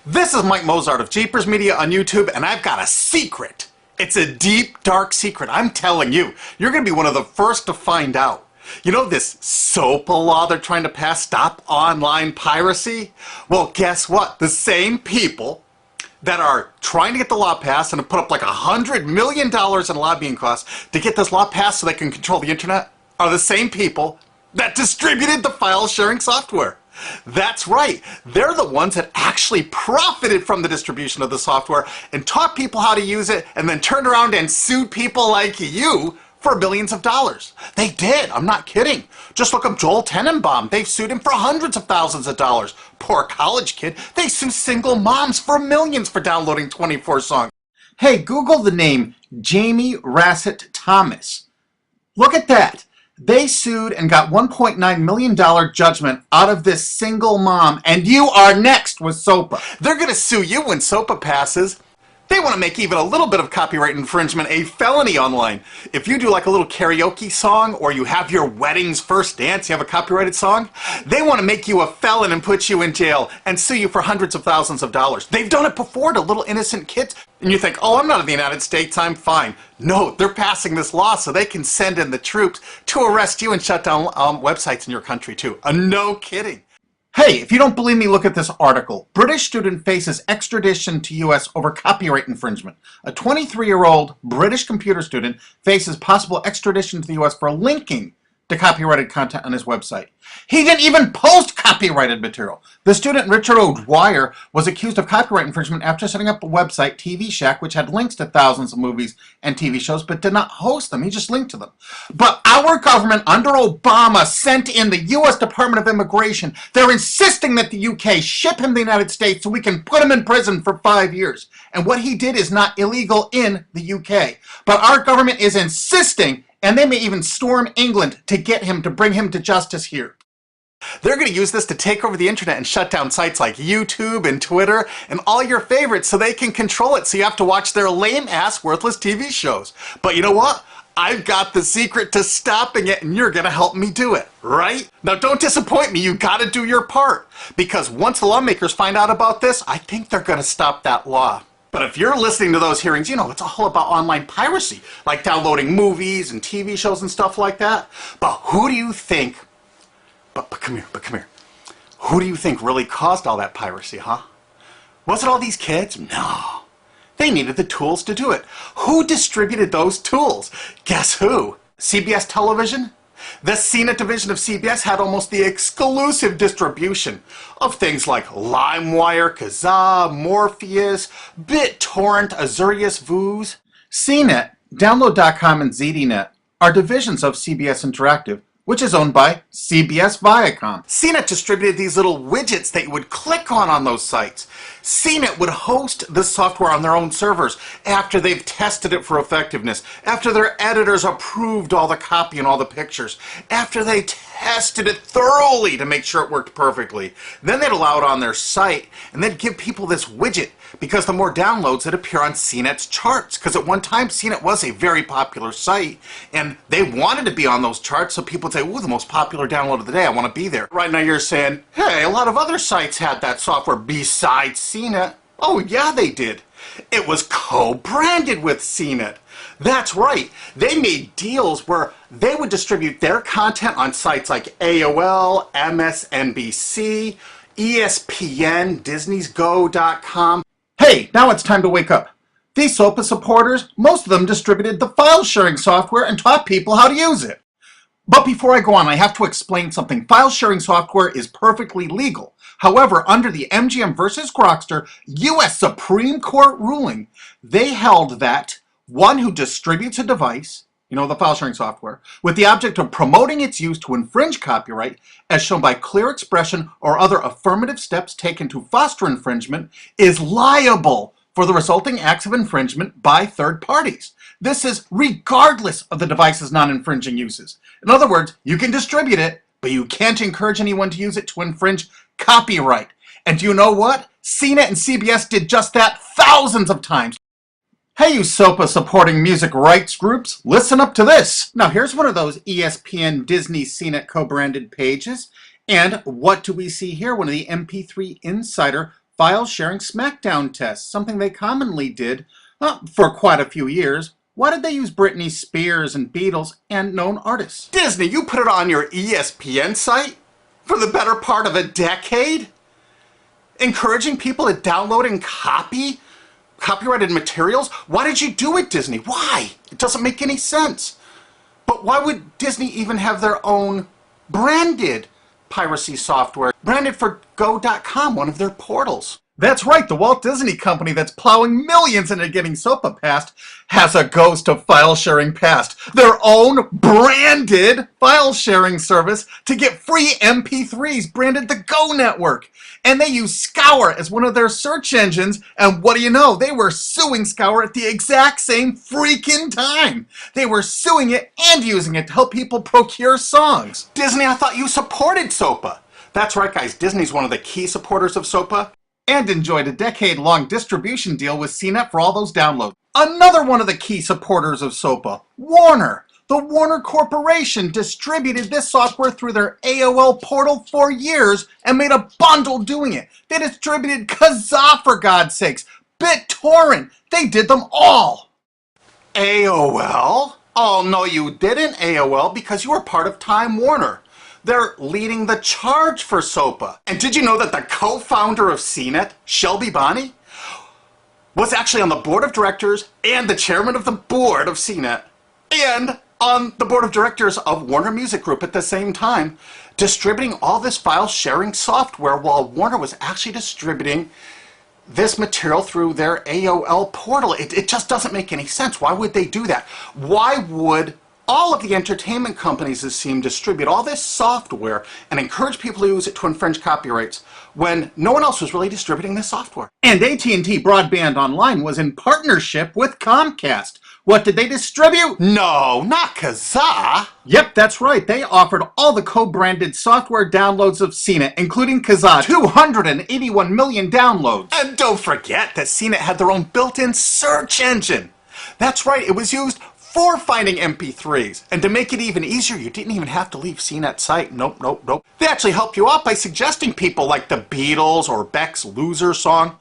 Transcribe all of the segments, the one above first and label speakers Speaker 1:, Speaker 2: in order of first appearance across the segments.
Speaker 1: This is Mike Mozart of Jeepers Media on YouTube, and I've got a secret. It's a deep, dark secret. I'm telling you, you're going to be one of the first to find out. You know this SOPA law they're trying to pass, Stop Online Piracy? Well, guess what? The same people that are trying to get the law passed and have put up like $100 million in lobbying costs to get this law passed so they can control the internet are the same people that distributed the file sharing software. That's right. They're the ones that actually profited from the distribution of the software and taught people how to use it and then turned around and sued people like you for billions of dollars. They did. I'm not kidding. Just look up Joel Tenenbaum. They've sued him for hundreds of thousands of dollars. Poor college kid. They sue single moms for millions for downloading 24 songs. Hey, Google the name Jamie Rassett Thomas. Look at that. They sued and got $1.9 million judgment out of this single mom, and you are next with SOPA. They're going to sue you when SOPA passes. They want to make even a little bit of copyright infringement a felony online. If you do like a little karaoke song, or you have your wedding's first dance, you have a copyrighted song, they want to make you a felon and put you in jail and sue you for hundreds of thousands of dollars. They've done it before to little innocent kids. And you think, oh, I'm not in the United States, I'm fine. No, they're passing this law so they can send in the troops to arrest you and shut down websites in your country too. No kidding. Hey, if you don't believe me, look at this article. British student faces extradition to U.S. over copyright infringement. A 23-year-old British computer student faces possible extradition to the U.S. for linking to copyrighted content on his website. He didn't even post copyrighted material. The student, Richard O'Dwyer, was accused of copyright infringement after setting up a website, TV Shack, which had links to thousands of movies and TV shows, but did not host them. He just linked to them. But our government under Obama sent in the U.S. Department of Immigration. They're insisting that the U.K. ship him to the United States so we can put him in prison for 5 years. And what he did is not illegal in the U.K. But our government is insisting, and they may even storm England to get him, to bring him to justice here. They're going to use this to take over the internet and shut down sites like YouTube and Twitter and all your favorites so they can control it, so you have to watch their lame-ass, worthless TV shows. But you know what? I've got the secret to stopping it, and you're going to help me do it, right? Now don't disappoint me, you got to do your part. Because once the lawmakers find out about this, I think they're going to stop that law. But if you're listening to those hearings, you know, it's all about online piracy, like downloading movies and TV shows and stuff like that. But who do you think, but come here, who do you think really caused all that piracy, huh? Was it all these kids? No. They needed the tools to do it. Who distributed those tools? Guess who? CBS Television? The CNET division of CBS had almost the exclusive distribution of things like LimeWire, Kazaa, Morpheus, BitTorrent, Azurius, Vooz. CNET, Download.com, and ZDNet are divisions of CBS Interactive, which is owned by CBS Viacom. CNET distributed these little widgets that you would click on those sites. CNET would host the software on their own servers after they've tested it for effectiveness, after their editors approved all the copy and all the pictures, after they tested it thoroughly to make sure it worked perfectly. Then they'd allow it on their site, and they'd give people this widget, because the more downloads that appear on CNET's charts. Because at one time, CNET was a very popular site, and they wanted to be on those charts, so people would say, ooh, the most popular download of the day, I want to be there. Right now you're saying, hey, a lot of other sites had that software besides CNET. Oh yeah, they did. It was co-branded with CNET. That's right. They made deals where they would distribute their content on sites like AOL, MSNBC, ESPN, Disney's Go.com. Hey, now it's time to wake up. These SOPA supporters, most of them distributed the file sharing software and taught people how to use it. But before I go on, I have to explain something. File sharing software is perfectly legal. However, under the MGM versus Grokster U.S. Supreme Court ruling, they held that one who distributes a device, you know, the file sharing software, with the object of promoting its use to infringe copyright, as shown by clear expression or other affirmative steps taken to foster infringement, is liable for the resulting acts of infringement by third parties. This is regardless of the device's non-infringing uses. In other words, you can distribute it, but you can't encourage anyone to use it to infringe copyright. And do you know what? CNET and CBS did just that thousands of times. Hey, you SOPA supporting music rights groups, listen up to this. Now here's one of those ESPN Disney CNET co-branded pages. And what do we see here? One of the MP3 Insider
Speaker 2: file sharing smackdown tests, something they commonly did for quite a few years. Why did they use Britney Spears and Beatles and known artists?
Speaker 1: Disney, you put it on your ESPN site for the better part of a decade? Encouraging people to download and copy copyrighted materials? Why did you do it, Disney? Why? It doesn't make any sense. But why would Disney even have their own branded piracy software, branded for go.com, one of their portals?
Speaker 2: That's right, the Walt Disney Company that's plowing millions into getting SOPA passed has a ghost of file sharing passed, their own branded file sharing service to get free MP3s branded the Go Network. And they use Scour as one of their search engines, and what do you know? They were suing Scour at the exact same freaking time. They were suing it and using it to help people procure songs.
Speaker 1: Disney, I thought you supported SOPA. That's right, guys, Disney's one of the key supporters of SOPA.
Speaker 2: And enjoyed a decade-long distribution deal with CNET for all those downloads. Another one of the key supporters of SOPA, Warner. The Warner Corporation distributed this software through their AOL portal for years and made a bundle doing it. They distributed Kazaa, for God's sakes, BitTorrent. They did them all.
Speaker 1: AOL? Oh, no, you didn't, AOL, because you were part of Time Warner. They're leading the charge for SOPA. And did you know that the co-founder of CNET, Shelby Bonney, was actually on the board of directors and the chairman of the board of CNET and on the board of directors of Warner Music Group at the same time, distributing all this file sharing software while Warner was actually distributing this material through their AOL portal. It just doesn't make any sense. Why would they do that? Why would all of the entertainment companies, it seemed, distribute all this software and encourage people to use it to infringe copyrights when no one else was really distributing this software?
Speaker 2: And AT&T Broadband Online was in partnership with Comcast. What did they distribute?
Speaker 1: No, not Kazaa.
Speaker 2: Yep, that's right. They offered all the co-branded software downloads of CNET, including Kazaa, 281 million downloads.
Speaker 1: And don't forget that CNET had their own built-in search engine. That's right, it was used for finding MP3s. And to make it even easier, you didn't even have to leave CNET's site. Nope. They actually helped you out by suggesting people like the Beatles or Beck's Loser song.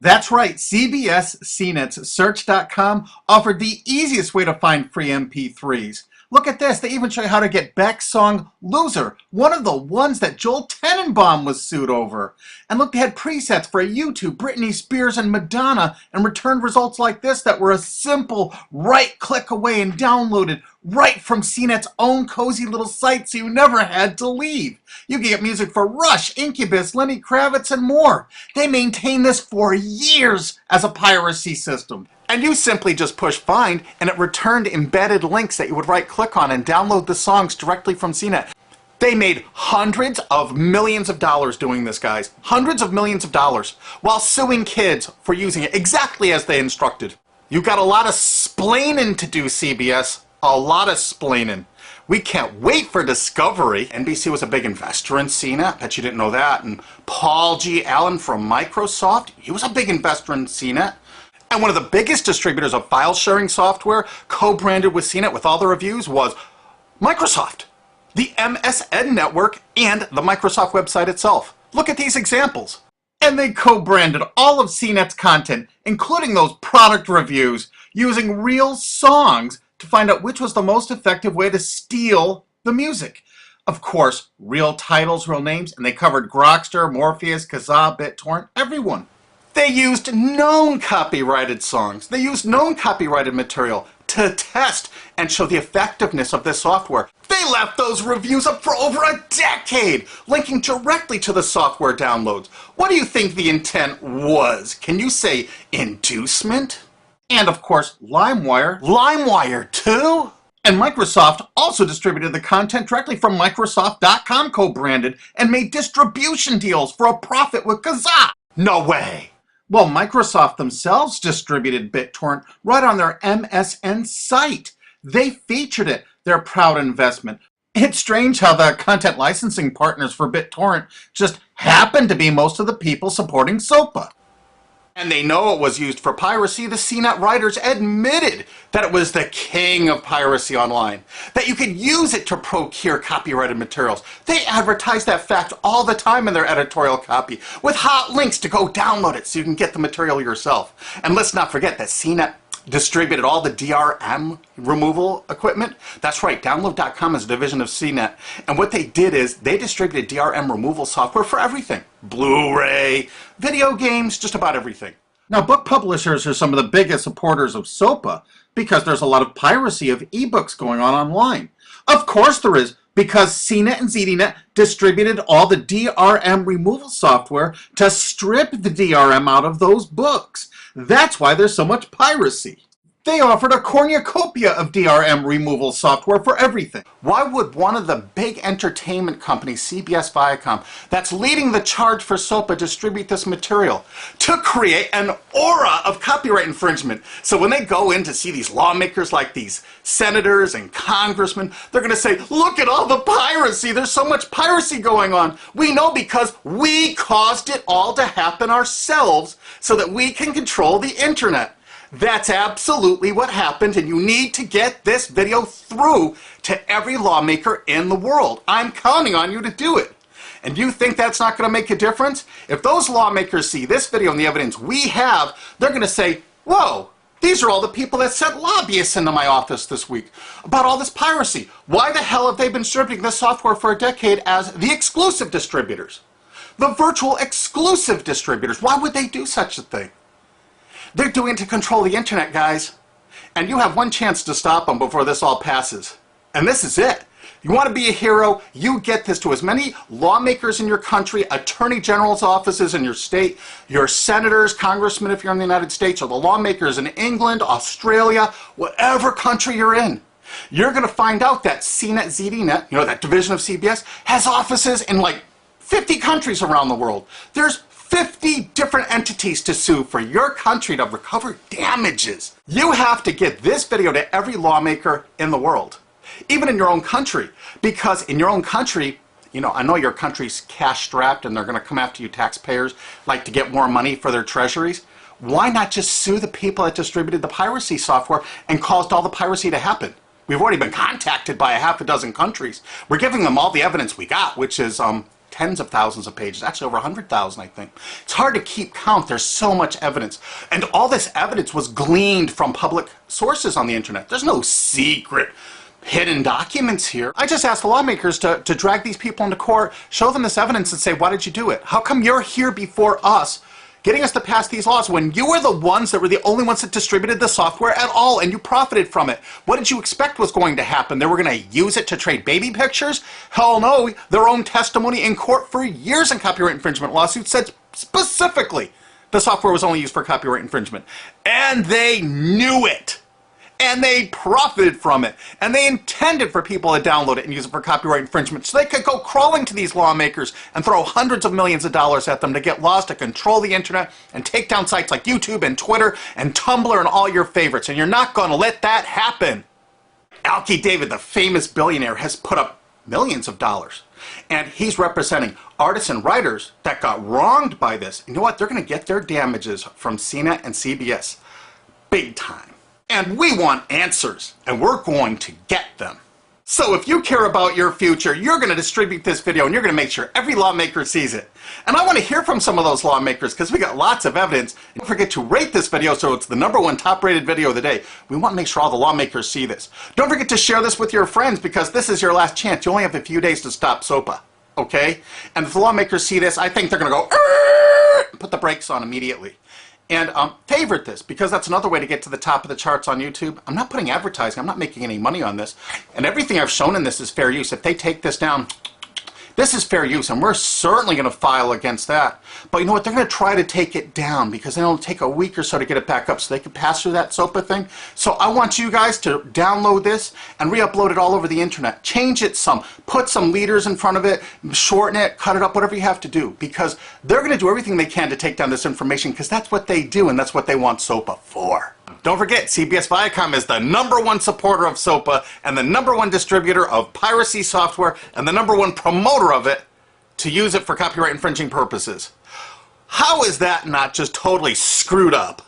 Speaker 2: That's right, CBS CNET's Search.com offered the easiest way to find free MP3s. Look at this, they even show you how to get Beck's song Loser, one of the ones that Joel Tenenbaum was sued over. And look, they had presets for YouTube, Britney Spears, and Madonna, and returned results like this that were a simple right click away and downloaded right from CNET's own cozy little site, so you never had to leave. You can get music for Rush, Incubus, Lenny Kravitz, and more. They maintained this for years as a piracy system.
Speaker 1: And you simply just push find, and it returned embedded links that you would right-click on and download the songs directly from CNET. They made hundreds of millions of dollars doing this, guys. Hundreds of millions of dollars, while suing kids for using it exactly as they instructed. You got a lot of splaining to do, CBS. A lot of splaining. We can't wait for Discovery. NBC was a big investor in CNET. Bet you didn't know that. And Paul G. Allen from Microsoft, he was a big investor in CNET. And one of the biggest distributors of file sharing software co-branded with CNET with all the reviews was Microsoft, the MSN network, and the Microsoft website itself. Look at these examples.
Speaker 2: And they co-branded all of CNET's content, including those product reviews, using real songs to find out which was the most effective way to steal the music. Of course, real titles, real names, and they covered Grokster, Morpheus, Kazaa, BitTorrent, everyone.
Speaker 1: They used known copyrighted songs. They used known copyrighted material to test and show the effectiveness of this software. They left those reviews up for over a decade, linking directly to the software downloads. What do you think the intent was? Can you say inducement?
Speaker 2: And of course, LimeWire.
Speaker 1: LimeWire too?
Speaker 2: And Microsoft also distributed the content directly from Microsoft.com co-branded and made distribution deals for a profit with Kazaa.
Speaker 1: No way.
Speaker 2: Well, Microsoft themselves distributed BitTorrent right on their MSN site. They featured it, their proud investment. It's strange how the content licensing partners for BitTorrent just happen to be most of the people supporting SOPA.
Speaker 1: And they know it was used for piracy. The CNET writers admitted that it was the king of piracy online, that you could use it to procure copyrighted materials. They advertise that fact all the time in their editorial copy with hot links to go download it so you can get the material yourself. And let's not forget that CNET distributed all the DRM removal equipment. That's right, download.com is a division of CNET. And what they did is they distributed DRM removal software for everything. Blu-ray, video games, just about everything.
Speaker 2: Now, book publishers are some of the biggest supporters of SOPA because there's a lot of piracy of ebooks going on online. Of course there is, because CNET and ZDNet distributed all the DRM removal software to strip the DRM out of those books. That's why there's so much piracy. They offered a cornucopia of DRM removal software for everything.
Speaker 1: Why would one of the big entertainment companies, CBS Viacom, that's leading the charge for SOPA, distribute this material? To create an aura of copyright infringement. So when they go in to see these lawmakers like these senators and congressmen, they're going to say, look at all the piracy. There's so much piracy going on. We know because we caused it all to happen ourselves so that we can control the internet. That's absolutely what happened, and you need to get this video through to every lawmaker in the world. I'm counting on you to do it. And you think that's not going to make a difference? If those lawmakers see this video and the evidence we have, they're going to say, whoa, these are all the people that sent lobbyists into my office this week about all this piracy. Why the hell have they been distributing this software for a decade as the exclusive distributors? The virtual exclusive distributors. Why would they do such a thing? They're doing it to control the internet, guys. And you have one chance to stop them before this all passes. And this is it. You want to be a hero, you get this to as many lawmakers in your country, attorney general's offices in your state, your senators, congressmen if you're in the United States, or the lawmakers in England, Australia, whatever country you're in. You're going to find out that CNET, ZDNet, that division of CBS, has offices in like 50 countries around the world. There's 50 different entities to sue for your country to recover damages. You have to get this video to every lawmaker in the world, even in your own country, because in your own country, I know your country's cash-strapped and they're going to come after you taxpayers like to get more money for their treasuries. Why not just sue the people that distributed the piracy software and caused all the piracy to happen? We've already been contacted by a half a dozen countries. We're giving them all the evidence we got, which is tens of thousands of pages, actually over 100,000, I think. It's hard to keep count. There's so much evidence. And all this evidence was gleaned from public sources on the internet. There's no secret hidden documents here. I just asked the lawmakers to drag these people into court, show them this evidence and say, why did you do it? How come you're here before us getting us to pass these laws when you were the ones that were the only ones that distributed the software at all and you profited from it? What did you expect was going to happen? They were going to use it to trade baby pictures? Hell no. Their own testimony in court for years in copyright infringement lawsuits said specifically the software was only used for copyright infringement. And they knew it. And they profited from it. And they intended for people to download it and use it for copyright infringement so they could go crawling to these lawmakers and throw hundreds of millions of dollars at them to get laws to control the internet and take down sites like YouTube and Twitter and Tumblr and all your favorites. And you're not going to let that happen. Alki David, the famous billionaire, has put up millions of dollars. And he's representing artists and writers that got wronged by this. You know what? They're going to get their damages from CNET and CBS. Big time. And we want answers, and we're going to get them. So if you care about your future, you're going to distribute this video and you're going to make sure every lawmaker sees it. And I want to hear from some of those lawmakers because we got lots of evidence. Don't forget to rate this video so it's the #1 top-rated video of the day. We want to make sure all the lawmakers see this. Don't forget to share this with your friends because this is your last chance. You only have a few days to stop SOPA, okay? And if the lawmakers see this, I think they're going to go, put the brakes on immediately. And favorite this, because that's another way to get to the top of the charts on YouTube. I'm not putting advertising. I'm not making any money on this. And everything I've shown in this is fair use. If they take this down, this is fair use, and we're certainly going to file against that. But you know what? They're going to try to take it down because it'll take a week or so to get it back up so they can pass through that SOPA thing. So I want you guys to download this and re-upload it all over the internet. Change it some. Put some leaders in front of it. Shorten it. Cut it up. Whatever you have to do. Because they're going to do everything they can to take down this information because that's what they do and that's what they want SOPA for. Don't forget, CBS Viacom is the #1 supporter of SOPA and the #1 distributor of piracy software and the #1 promoter of it to use it for copyright infringing purposes. How is that not just totally screwed up?